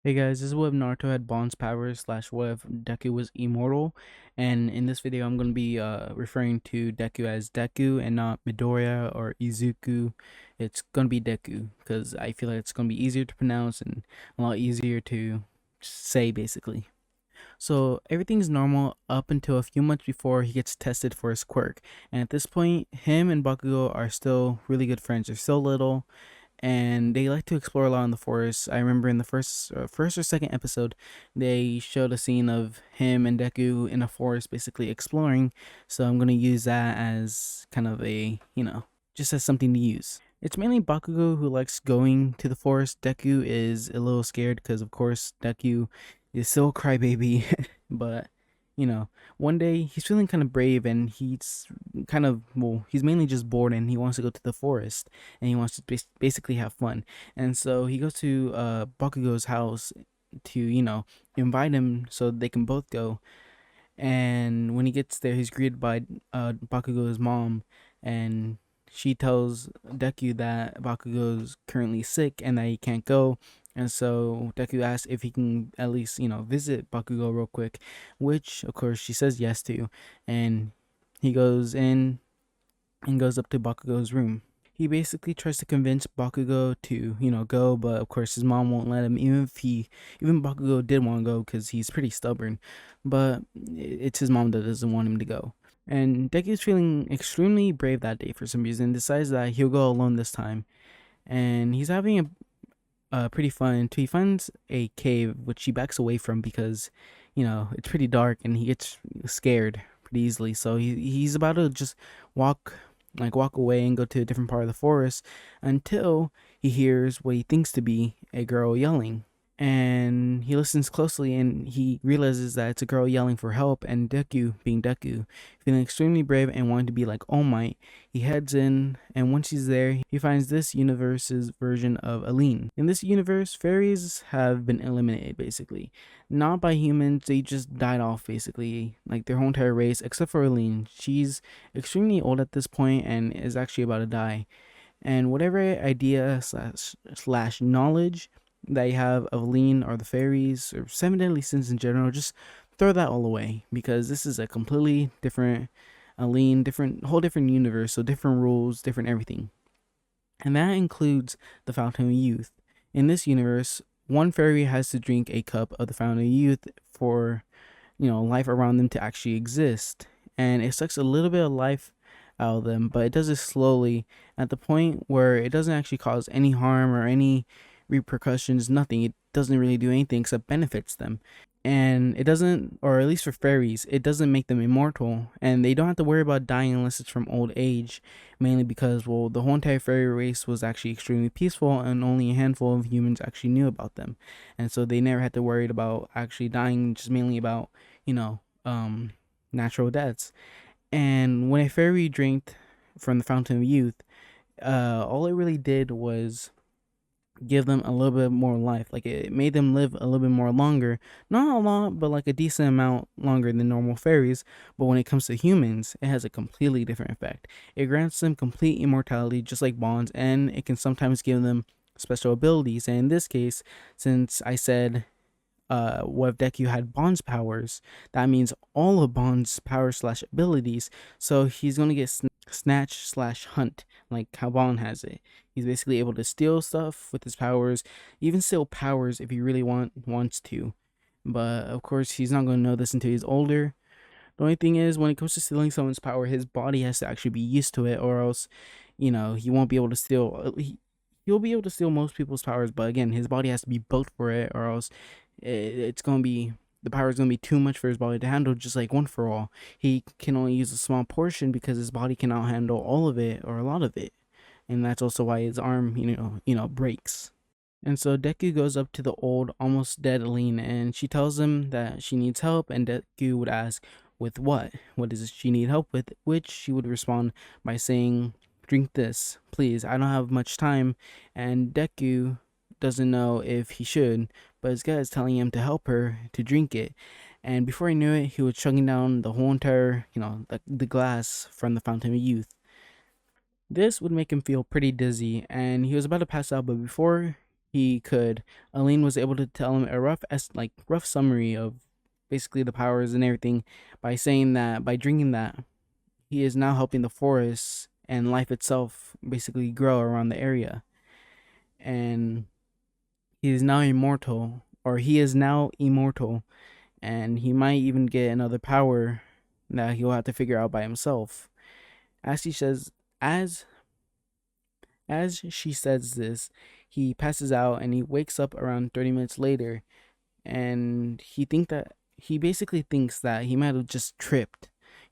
Hey guys, this is what if Naruto had Bond's powers slash what if Deku was immortal. And in this video, I'm going to be referring to Deku as Deku and not Midoriya or Izuku. It's going to be Deku because I feel like it's going to be easier to pronounce and a lot easier to say basically. So everything's normal up until a few months before he gets tested for his quirk. And at this point, him and Bakugo are still really good friends. They're still little and they like to explore a lot in the forest. I remember in the first or second episode, they showed a scene of him and Deku in a forest, basically exploring. So I'm gonna use that as kind of a just as something to use. It's mainly Bakugo who likes going to the forest. Deku is a little scared because, of course, Deku is still a crybaby, but you know, one day he's feeling kind of brave and he's mainly just bored and he wants to go to the forest and he wants to basically have fun. And so he goes to Bakugo's house to, invite him so they can both go. And when he gets there, he's greeted by Bakugo's mom, and she tells Deku that Bakugo's currently sick and that he can't go. And so Deku asks if he can at least, visit Bakugo real quick, which of course she says yes to. And he goes in and goes up to Bakugo's room. He basically tries to convince Bakugo to, go, but of course his mom won't let him, even Bakugo did want to go because he's pretty stubborn, but it's his mom that doesn't want him to go. And Deku's feeling extremely brave that day for some reason, decides that he'll go alone this time, and he's having a pretty fun until he finds a cave which he backs away from because, it's pretty dark and he gets scared pretty easily. So he's about to just walk walk away and go to a different part of the forest until he hears what he thinks to be a girl yelling. And he listens closely and he realizes that it's a girl yelling for help. And Deku, being Deku, feeling extremely brave and wanting to be like All Might, he heads in, and once he's there, he finds this universe's version of Aline. In this universe, fairies have been eliminated basically. Not by humans, they just died off basically, like their whole entire race, except for Aline. She's extremely old at this point and is actually about to die. And whatever idea slash knowledge that you have of lean or the fairies or seven deadly sins in general, just throw that all away because this is a completely different, a lean, different, whole different universe. So different rules, different everything, and that includes the Fountain of Youth. In this universe, one fairy has to drink a cup of the Fountain of Youth for life around them to actually exist, and it sucks a little bit of life out of them, but it does it slowly at the point where it doesn't actually cause any harm or any repercussions, nothing. It doesn't really do anything except benefits them. And it doesn't, or at least for fairies, it doesn't make them immortal, and they don't have to worry about dying unless it's from old age, mainly because, well, the whole entire fairy race was actually extremely peaceful and only a handful of humans actually knew about them. And so they never had to worry about actually dying, just mainly about, you know, natural deaths. And when a fairy drank from the Fountain of Youth, all it really did was give them a little bit more life. Like it made them live a little bit more longer. Not a lot, but like a decent amount longer than normal fairies. But when it comes to humans, it has a completely different effect. It grants them complete immortality, just like bonds, and it can sometimes give them special abilities. And in this case, since I said what if Deku had Bond's powers? That means all of Bond's powers slash abilities. So he's gonna get snatch slash hunt, like how Bond has it. He's basically able to steal stuff with his powers, even steal powers if he really wants to. But of course, he's not gonna know this until he's older. The only thing is, when it comes to stealing someone's power, his body has to actually be used to it, or else, he won't be able to steal. He'll be able to steal most people's powers, but again, his body has to be built for it, or else it's gonna be the power is gonna be too much for his body to handle. Just like One For All, he can only use a small portion because his body cannot handle all of it or a lot of it, and that's also why his arm, breaks. And so Deku goes up to the old, almost dead Aline, and she tells him that she needs help, and Deku would ask, with what? What does she need help with? Which she would respond by saying, drink this, please, I don't have much time. And Deku doesn't know if he should, but his guy is telling him to help her to drink it. And before he knew it, he was chugging down the whole entire, the glass from the Fountain of Youth. This would make him feel pretty dizzy, and he was about to pass out, but before he could. Aline was able to tell him a rough summary of basically the powers and everything by saying that by drinking that he is now helping the forest and life itself basically grow around the area, and he is now immortal, or he is now immortal, and he might even get another power that he'll have to figure out by himself. As he says, as as she says this, he passes out and he wakes up around 30 minutes later, and he basically thinks that he might have just tripped,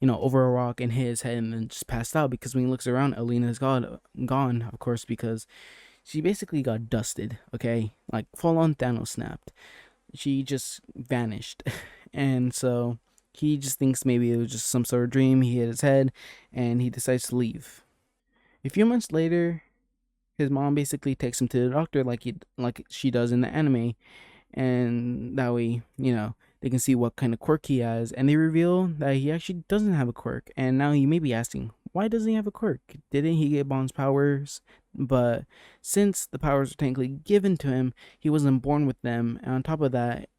over a rock and hit his head and then just passed out, because when he looks around, Alina's gone, of course, because she basically got dusted, okay? Like full on Thanos snapped. She just vanished. And so he just thinks maybe it was just some sort of dream. He hit his head and he decides to leave. A few months later, his mom basically takes him to the doctor like she does in the anime, and that way, they can see what kind of quirk he has, and they reveal that he actually doesn't have a quirk. And now you may be asking, why doesn't he have a quirk? Didn't he get Bond's powers? But since the powers were technically given to him, he wasn't born with them, and on top of that,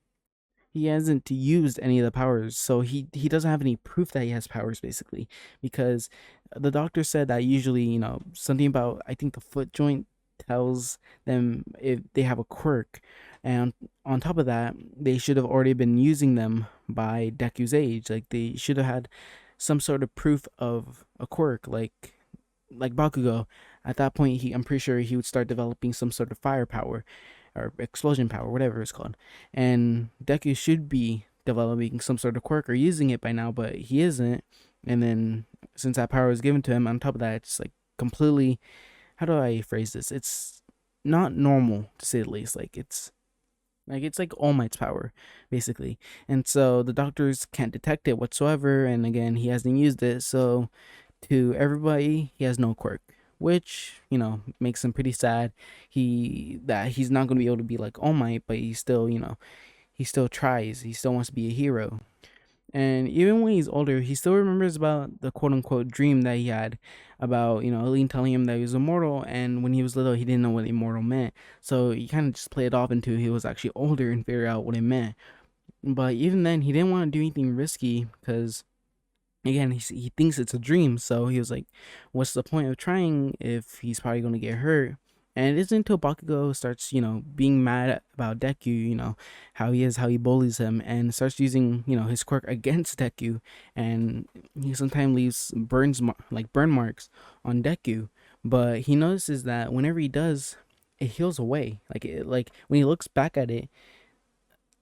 he hasn't used any of the powers, so he doesn't have any proof that he has powers, basically, because the doctor said that usually, something about, I think, the foot joint tells them if they have a quirk, and on top of that, they should have already been using them by Deku's age. Like, they should have had some sort of proof of a quirk, like Bakugo. At that point, I'm pretty sure he would start developing some sort of firepower or explosion power, whatever it's called. And Deku should be developing some sort of quirk or using it by now, but he isn't. And then since that power was given to him, on top of that, it's like completely, how do I phrase this? It's not normal, to say the least. It's like All Might's power, basically. And so the doctors can't detect it whatsoever, and again, he hasn't used it, so to everybody, he has no quirk, which, makes him pretty sad. He's not going to be able to be like All Might, but he still, he still tries. He still wants to be a hero. And even when he's older, he still remembers about the quote unquote dream that he had about, Aline telling him that he was immortal. And when he was little, he didn't know what immortal meant. So he kind of just played it off until he was actually older and figured out what it meant. But even then, he didn't want to do anything risky because, again, he thinks it's a dream. So he was like, what's the point of trying if he's probably going to get hurt? And it isn't until Bakugo starts, being mad about Deku, how he bullies him, and starts using, his quirk against Deku, and he sometimes leaves burn marks on Deku. But he notices that whenever he does, it heals away. Like when he looks back at it,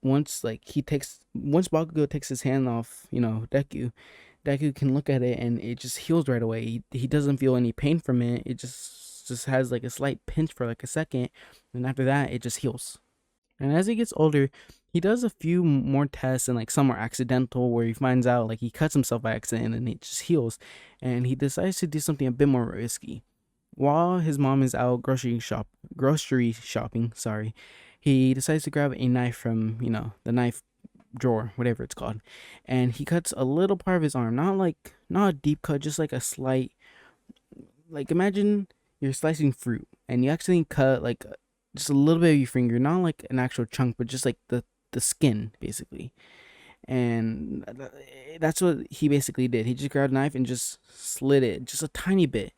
once Bakugo takes his hand off, Deku can look at it and it just heals right away. He doesn't feel any pain from it. It just has like a slight pinch for like a second, and after that it just heals. And as he gets older, he does a few more tests, and like some are accidental, where he finds out like he cuts himself by accident and it just heals. And he decides to do something a bit more risky. While his mom is out grocery shopping, sorry, he decides to grab a knife from, the knife drawer, whatever it's called, and he cuts a little part of his arm, not a deep cut, just like a slight, like imagine you're slicing fruit and you accidentally cut like just a little bit of your finger, not like an actual chunk, but just like the skin, basically. And that's what he basically did. He just grabbed a knife and just slit it just a tiny bit,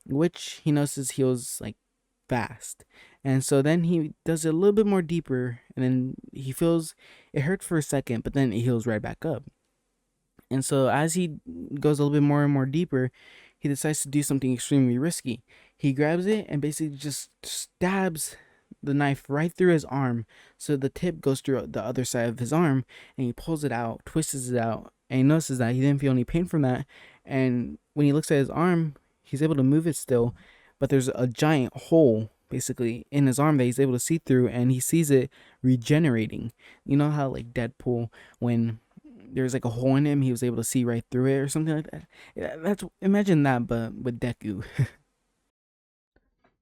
which he notices heals like fast. And so then he does it a little bit more deeper, and then he feels it hurt for a second, but then it heals right back up. And so as he goes a little bit more and more deeper, he decides to do something extremely risky. He grabs it and basically just stabs the knife right through his arm, so the tip goes through the other side of his arm, and he pulls it out, twists it out, and he notices that he didn't feel any pain from that. And when he looks at his arm, he's able to move it still, but there's a giant hole basically in his arm that he's able to see through, and he sees it regenerating. You know how like Deadpool, when there's like a hole in him, he was able to see right through it or something like that. Yeah, that's, imagine that, but with Deku.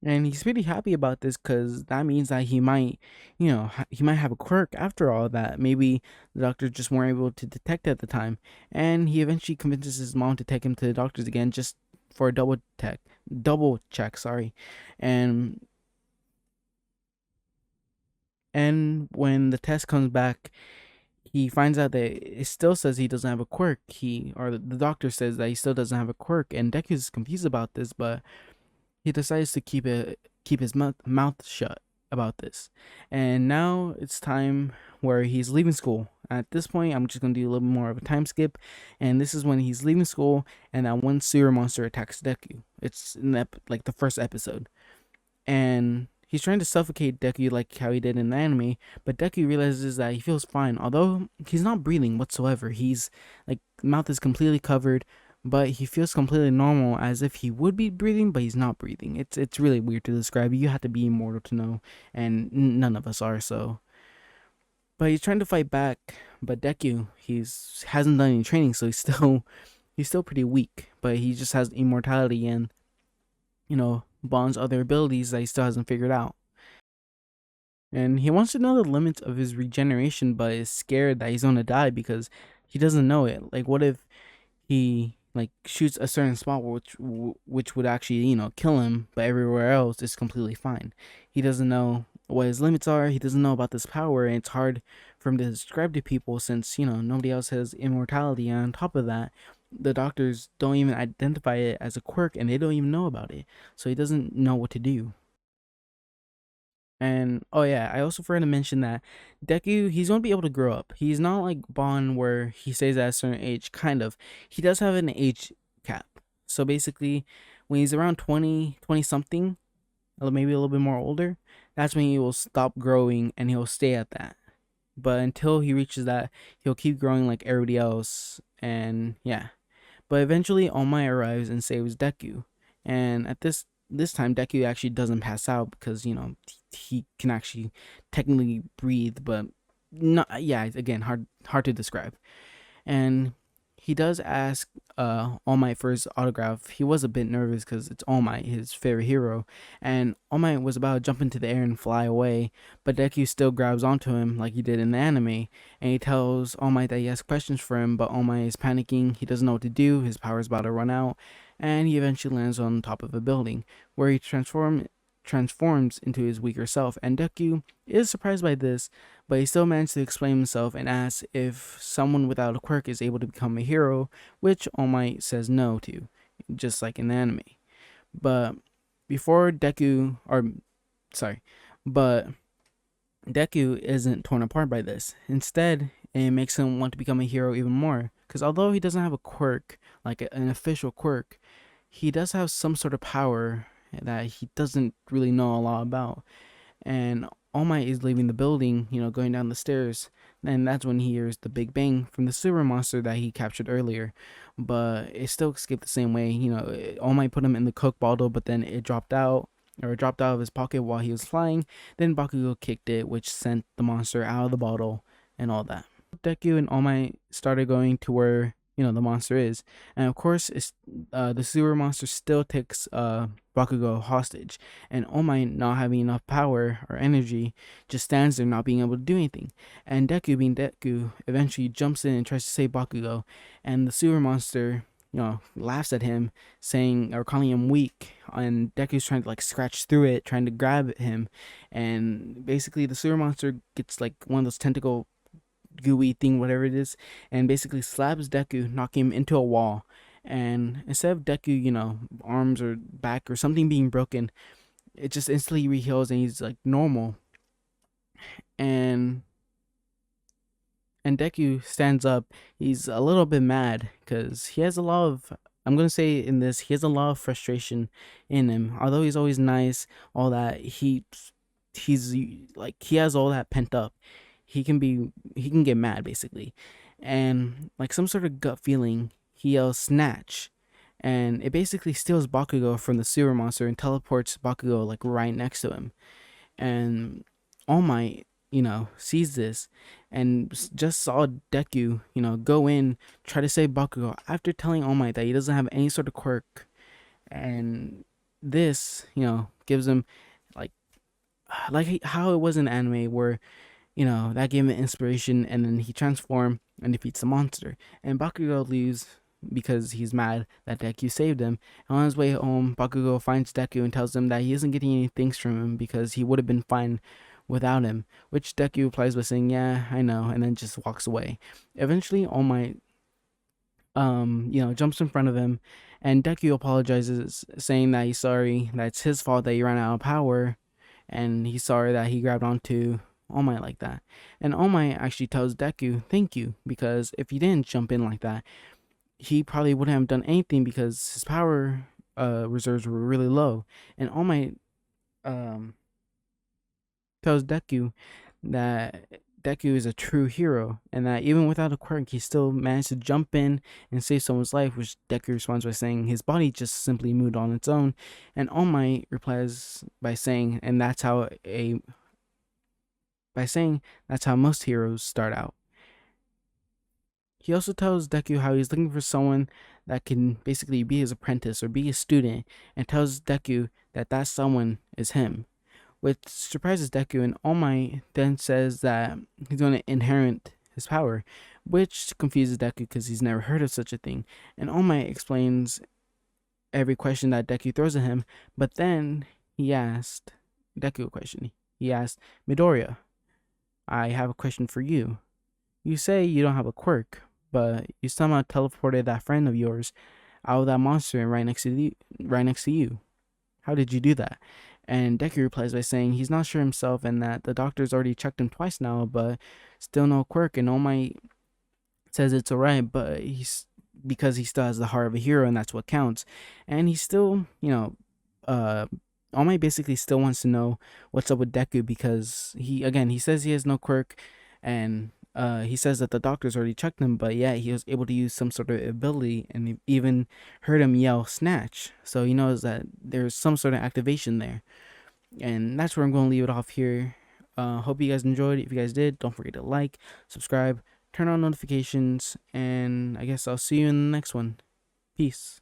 And he's pretty happy about this because that means that he might, he might have a quirk after all, that maybe the doctors just weren't able to detect at the time. And he eventually convinces his mom to take him to the doctors again, just for a double check, sorry. And And when the test comes back, he finds out that it still says he doesn't have a quirk. The doctor says that he still doesn't have a quirk, and Deku's confused about this, but he decides to keep his mouth shut about this. And now it's time where he's leaving school. At this point, I'm just gonna do a little more of a time skip, and this is when he's leaving school, and that one sewer monster attacks Deku. It's in like the first episode, and he's trying to suffocate Deku like how he did in the anime, but Deku realizes that he feels fine, although he's not breathing whatsoever. He's like mouth is completely covered, but he feels completely normal as if he would be breathing, but he's not breathing. It's really weird to describe. You have to be immortal to know, and none of us are. So, but he's trying to fight back, but Deku he's hasn't done any training, so he's still pretty weak, but he just has immortality and Bond's other abilities that he still hasn't figured out. And he wants to know the limits of his regeneration, but is scared that he's gonna die because he doesn't know it. Like, what if he like shoots a certain spot which would actually kill him, but everywhere else is completely fine. He doesn't know what his limits are. He doesn't know about this power, and it's hard for him to describe to people since nobody else has immortality. And on top of that, the doctors don't even identify it as a quirk, and they don't even know about it, so he doesn't know what to do. And oh yeah, I also forgot to mention that Deku, he's gonna be able to grow up. He's not like Bond where he stays at a certain age, kind of. He does have an age cap. So basically, when he's around 20 something, or maybe a little bit more older, that's when he will stop growing and he'll stay at that. But until he reaches that, he'll keep growing like everybody else. And yeah. But eventually All Might arrives and saves Deku. And at this time Deku actually doesn't pass out because he can actually technically breathe, but not. Yeah, again, hard to describe. And he does ask All Might for his autograph. He was a bit nervous because it's All Might, his favorite hero, and All Might was about to jump into the air and fly away, but Deku still grabs onto him like he did in the anime, and he tells All Might that he has questions for him, but All Might is panicking. He doesn't know what to do. His power is about to run out, and he eventually lands on top of a building where he transforms into his weaker self, and Deku is surprised by this, but he still managed to explain himself and asks if someone without a quirk is able to become a hero, which All Might says no to, just like in the anime. But before Deku, or sorry, but Deku isn't torn apart by this. Instead, it makes him want to become a hero even more. Because although he doesn't have a quirk, like an official quirk, he does have some sort of power that he doesn't really know a lot about. And All Might is leaving the building, going down the stairs, and that's when he hears the big bang from the sewer monster that he captured earlier. But it still escaped the same way. All Might put him in the Coke bottle, but then it dropped out. Or it dropped out of his pocket while he was flying. Then Bakugo kicked it, which sent the monster out of the bottle and all that. Deku and All Might started going to where the monster is, and of course the sewer monster still takes Bakugo hostage, and All Might, not having enough power or energy, just stands there not being able to do anything. And Deku, being Deku, eventually jumps in and tries to save Bakugo, and the sewer monster laughs at him, saying or calling him weak, and Deku's trying to like scratch through it, trying to grab him, and basically the sewer monster gets like one of those tentacle gooey thing, whatever it is, and basically slaps Deku, knocking him into a wall. And instead of Deku, arms or back or something being broken, it just instantly reheals and he's like normal. And Deku stands up. He's a little bit mad because he has a lot of. I'm gonna say in this, he has a lot of frustration in him. Although he's always nice, all that he's like he has all that pent up. He can get mad basically, and like some sort of gut feeling, he yells snatch, and it basically steals Bakugo from the sewer monster and teleports Bakugo like right next to him. And All Might sees this and just saw Deku go in, try to save Bakugo after telling All Might that he doesn't have any sort of quirk, and this gives him like how it was in anime where that gave him inspiration, and then he transforms and defeats the monster. And Bakugo leaves because he's mad that Deku saved him. And on his way home, Bakugo finds Deku and tells him that he isn't getting any thanks from him because he would have been fine without him, which Deku replies by saying, "Yeah, I know," and then just walks away. Eventually, All Might jumps in front of him, and Deku apologizes, saying that he's sorry, that it's his fault that he ran out of power, and he's sorry that he grabbed onto All Might like that. And All Might actually tells Deku, "Thank you," because if he didn't jump in like that, he probably wouldn't have done anything because his power reserves were really low. And All Might um, tells Deku that Deku is a true hero and that even without a quirk, he still managed to jump in and save someone's life, which Deku responds by saying his body just simply moved on its own. And All Might replies by saying, and that's how most heroes start out. He also tells Deku how he's looking for someone that can basically be his apprentice or be his student, and tells Deku that that someone is him, which surprises Deku. And All Might then says that he's going to inherit his power, which confuses Deku because he's never heard of such a thing. And All Might explains every question that Deku throws at him, but then he asked Deku a question. He asked, "Midoriya, I have a question for you. You say you don't have a quirk, but you somehow teleported that friend of yours out of that monster right next to you. How did you do that?" And Deku replies by saying he's not sure himself and that the doctor's already checked him twice now, but still no quirk. And All Might says it's alright, but he's because he still has the heart of a hero and that's what counts. And he's still, All Might basically still wants to know what's up with Deku because he says he has no quirk, and he says that the doctors already checked him, but yeah, he was able to use some sort of ability and even heard him yell "snatch," so he knows that there's some sort of activation there. And that's where I'm going to leave it off here. Hope you guys enjoyed. If you guys did, don't forget to like, subscribe, turn on notifications, and I guess I'll see you in the next one. Peace.